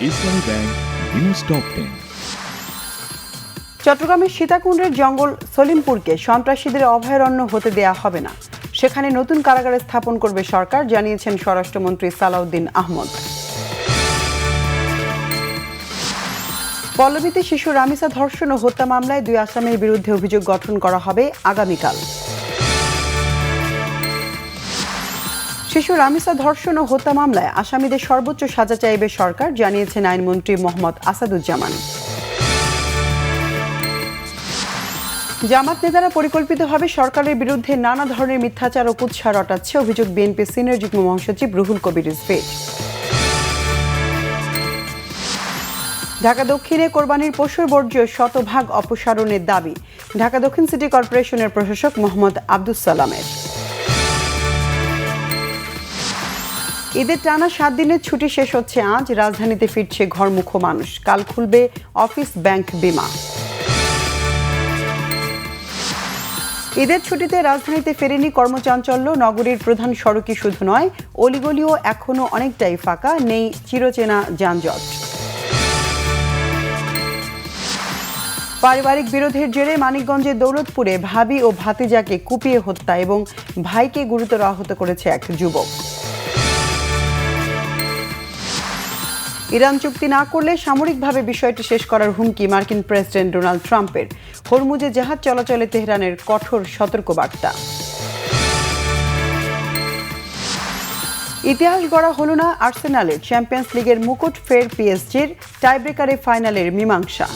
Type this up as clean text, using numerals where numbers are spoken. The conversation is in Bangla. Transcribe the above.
ইসলামী ব্যাংক নিউজ টপ 10। চট্টগ্রামের সীতাকুণ্ডের জঙ্গল সলিমপুরকে সন্ত্রাসীদের অভয়ারণ্য হতে দেয়া হবে না। সেখানে নতুন কারাগার স্থাপন করবে সরকার, জানিয়েছেন স্বরাষ্ট্রমন্ত্রী সালাউদ্দিন আহমদ। পল্লবীতে শিশু রামিসা ধর্ষণ ও হত্যা মামলায় 2 আসামির বিরুদ্ধে অভিযোগ গঠন করা হবে আগামীকাল। শিশু রামিসা ধর্ষণ ও হত্যা মামলায় আসামিদের সর্বোচ্চ সাজা চাইবে সরকার, জানিয়েছেন আইনমন্ত্রী মোহাম্মদ আসাদুজ্জামান। জামাত নেতারা পরিকল্পিতভাবে সরকারের বিরুদ্ধে নানা ধরনের মিথ্যাচার ও কুৎসা রটাচ্ছে, অভিযোগ বিএনপি সিনিয়র যুগ্ম মহাসচিব রুহুল কবির রিজভী। ঢাকা দক্ষিণে কোরবানির পশুর বর্জ্য শতভাগ অপসারণের দাবি ঢাকা দক্ষিণ সিটি কর্পোরেশনের প্রশাসক মোহাম্মদ আব্দুস সালামের। ঈদের টানা 7 দিনের ছুটি শেষ হচ্ছে আজ, রাজধানীতে ফিরছে ঘরমুখো মানুষ। কাল খুলবে অফিস, ব্যাংক, বিমা। ঈদের ছুটিতে রাজধানীতে ফেরেনি কর্মচাঞ্চল্য, নগরীর প্রধান সড়কই শুধু নয়, অলিগলিও এখনো অনেকটাই ফাঁকা, নেই চিরচেনা যানজট। পারিবারিক বিরোধের জেরে মানিকগঞ্জের দৌলতপুরে ভাবি ও ভাতিজাকে কুপিয়ে হত্যা এবং ভাইকে গুরুতর আহত করেছে এক যুবক। ইরান চুক্তি না করলে সামরিকভাবে বিষয়টি শেষ করার হুমকি মার্কিন প্রেসিডেন্ট ডোনাল্ড ট্রাম্পের। হরমুজে জাহাজ চলাচলে তেহরানের কঠোর সতর্কবার্তা। ইতিহাস গড়া হলো না আর্সেনালের, চ্যাম্পিয়ন্স লিগের মুকুট ফের পিএসজির, টাইব্রেকারে ফাইনালের মীমাংসা।